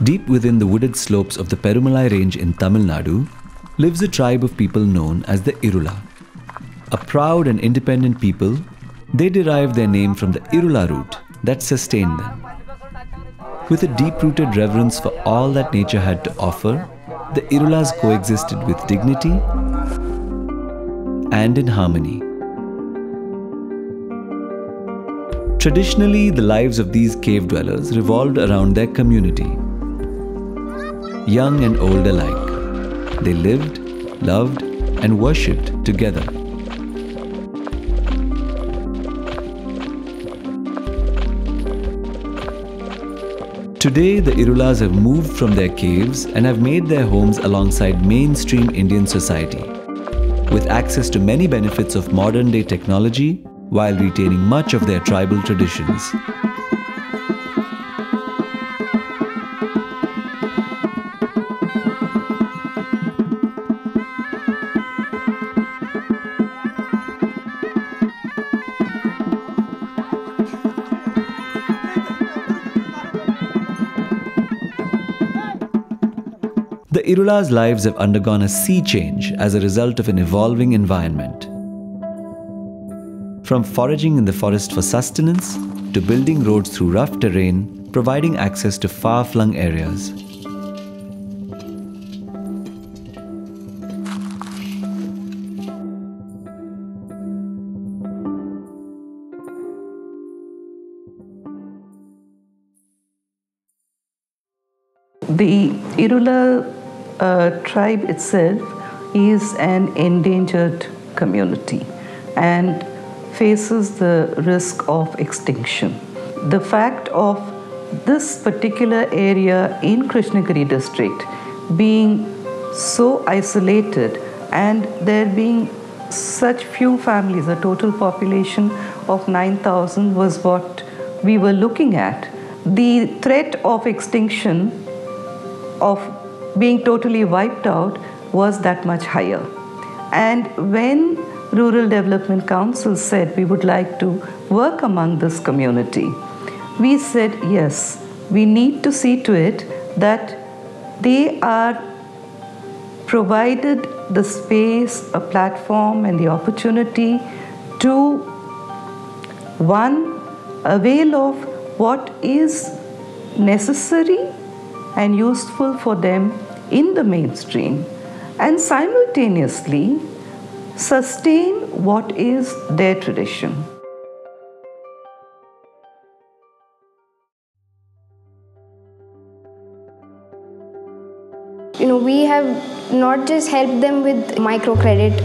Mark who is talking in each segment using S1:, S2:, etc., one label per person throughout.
S1: Deep within the wooded slopes of the Perumalai range in Tamil Nadu lives a tribe of people known as the Irula. A proud and independent people, they derive their name from the Irula root that sustained them. With a deep-rooted reverence for all that nature had to offer, the Irulas coexisted with dignity and in harmony. Traditionally, the lives of these cave dwellers revolved around their community. Young and old alike, they lived, loved, and worshipped together. Today, the Irulas have moved from their caves and have made their homes alongside mainstream Indian society, with access to many benefits of modern-day technology while retaining much of their tribal traditions. The Irula's lives have undergone a sea change as a result of an evolving environment. From foraging in the forest for sustenance to building roads through rough terrain, providing access to far-flung areas.
S2: The Irula tribe itself is an endangered community and faces the risk of extinction. The fact of this particular area in Krishnagiri district being so isolated and there being such few families, a total population of 9,000 was what we were looking at. The threat of extinction, of being totally wiped out, was that much higher. And when Rural Development Council said we would like to work among this community, we said yes, we need to see to it that they are provided the space, a platform and the opportunity to, one, avail of what is necessary and useful for them in the mainstream, and simultaneously sustain what is their tradition.
S3: We have not just helped them with microcredit,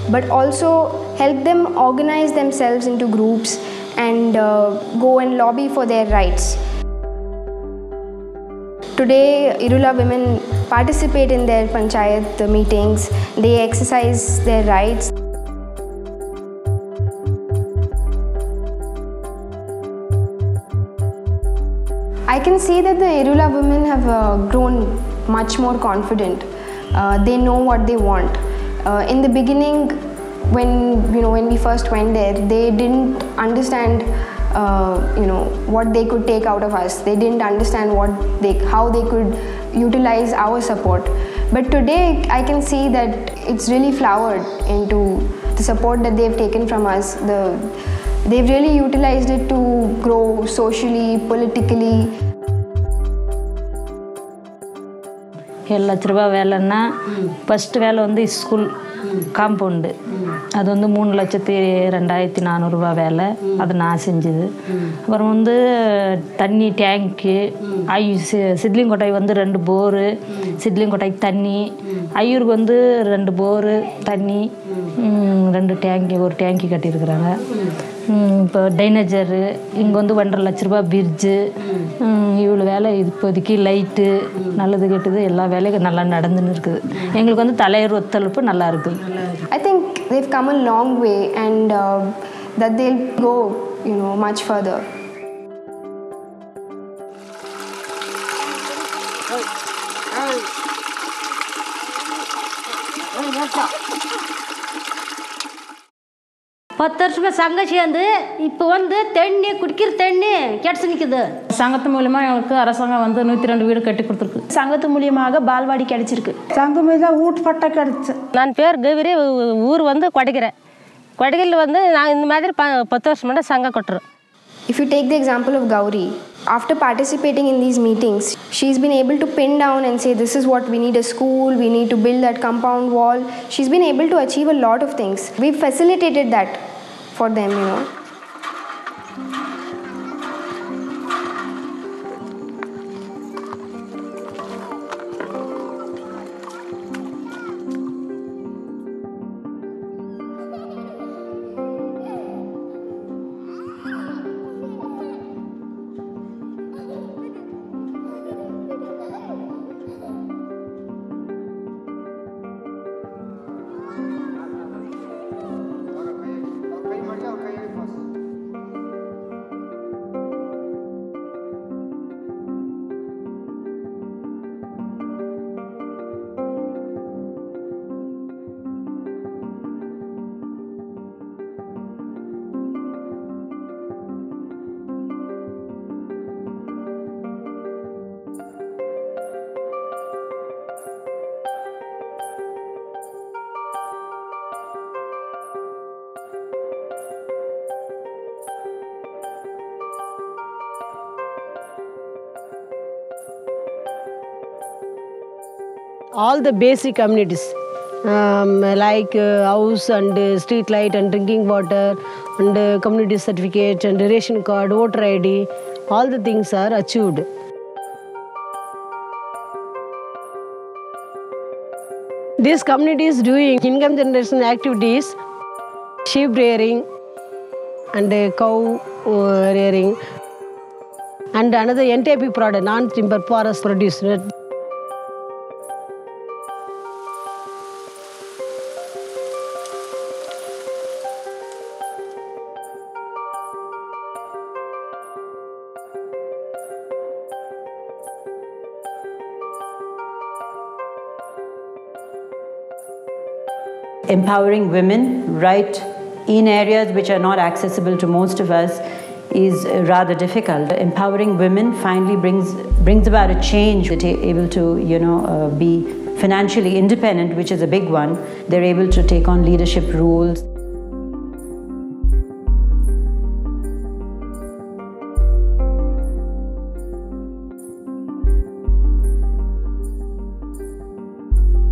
S3: but also helped them organize themselves into groups and go and lobby for their rights. Today, Irula women participate in their panchayat meetings, they exercise their rights. I can see that the Irula women have grown much more confident. They know what they want. In the beginning, when we first went there, they didn't understand what they could take out of us. They didn't understand how they could utilize our support. But today I can see that it's really flowered into the support that they've taken from us. They've really utilized it to grow socially, politically.
S4: 7 லட்ச ரூபாய் வேலைன்னா first வேலை வந்து school compound அது வந்து 3,02,400 ரூபா வேலை அது நான் செஞ்சது. அப்புறம் வந்து தண்ணி டேங்க்கு சிட்லிங்கோட்டை வந்து 2 போரு, சிட்லிங்கோட்டைக்கு தண்ணி, ஐயூருக்கு வந்து 2 போரு தண்ணி, 2 டேங்கி, ஒரு டேங்கி கட்டியிருக்கிறாங்க. இப்போ டைனேஜரு, இங்கே வந்து 1.5 லட்ச ரூபா பிரிட்ஜு, இவ்வளோ வேலை இப்போதைக்கு லைட்டு, நல்லது கெட்டது எல்லா வேலையும் நல்லா நடந்துன்னு இருக்குது. எங்களுக்கு வந்து தலைவர் ஒத்துழைப்பு நல்லா இருக்குது.
S3: I think they've come a long way and that they'll go much further.
S5: 10 வருஷமாக சங்கம் சேர்ந்து இப்போ வந்து தண்ணி குடிக்கிற தண்ணி கெட்டு நிற்குது.
S4: சங்கத்து மூலியமாக எங்களுக்கு அரசாங்கம் வந்து 102 வீடு கட்டி கொடுத்துருக்கு.
S6: சங்கத்து மூலியமாக பால்வாடி கிடைச்சிருக்கு. சங்கம் மூலியமாக வீட்டு பட்டா கிடைச்சு.
S5: நான் பேர் கௌரி, ஊர் வந்து கொடைக்கிறேன். கொடைகையில் வந்து நான் இந்த மாதிரி 10 வருஷம் மட்டும் சங்கம் கொட்டுறோம்.
S3: If you take the example of Gauri, after participating in these meetings, she's been able to pin down and say this is what we need a school, we need to build that compound wall. She's been able to achieve a lot of things. We've facilitated that for them, you know.
S5: All the basic amenities like house and street light and drinking water and community certificate and ration card, voter ID, all the things are achieved. These communities doing income generation activities, sheep rearing and cow rearing and another NTP product, non-timber forest produce.
S7: Empowering women right in areas which are not accessible to most of us is rather difficult. Empowering women finally brings about a change. They're able to, be financially independent, which is a big one. They're able to take on leadership roles.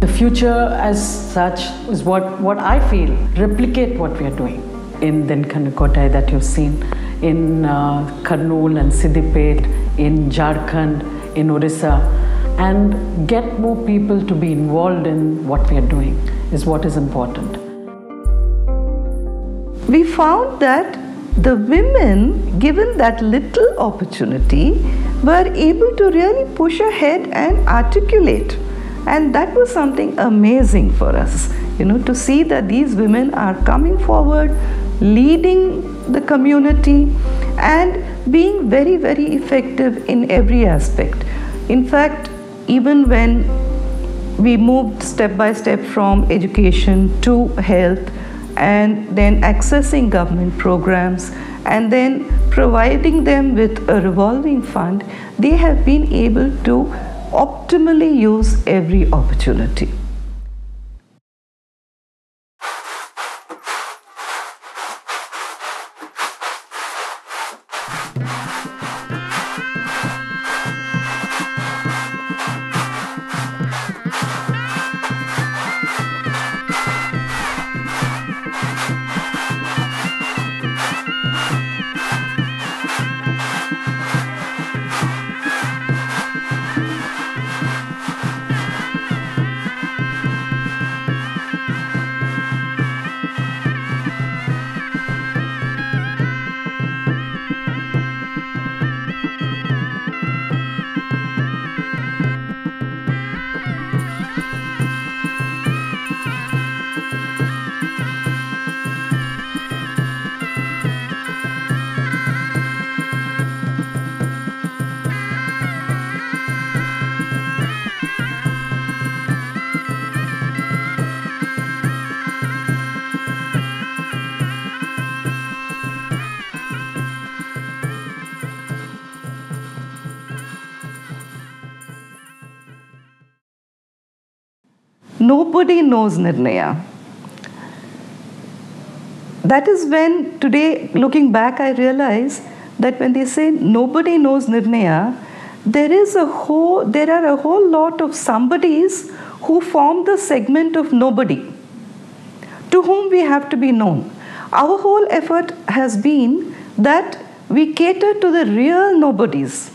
S8: The future as such is what I feel, replicate what we are doing in Denkanikotai that you've seen, in Kurnool and Siddipet, in Jharkhand, in Orissa, and get more people to be involved in what we are doing is what is important.
S2: We found that the women, given that little opportunity, were able to really push ahead and articulate. And that was something amazing for us, to see that these women are coming forward, leading the community and being very, very effective in every aspect. In fact, even when we moved step by step from education to health and then accessing government programs and then providing them with a revolving fund, they have been able to optimally use every opportunity. nobody knows Nirnaya. That is when today, looking back, I realize that when they say nobody knows Nirnaya, there are a whole lot of somebodies who form the segment of nobody, to whom we have to be known. Our whole effort has been that we cater to the real nobodies,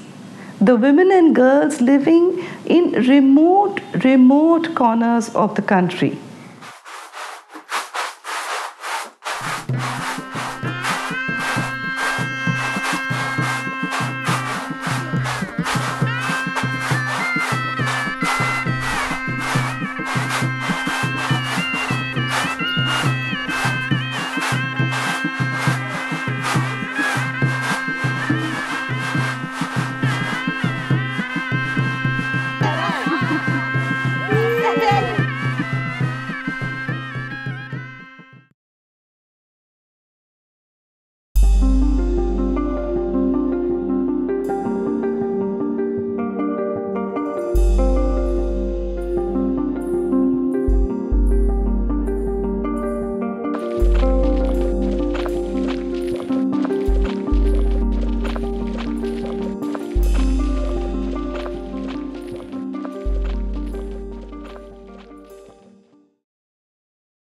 S2: the women and girls living in remote corners of the country.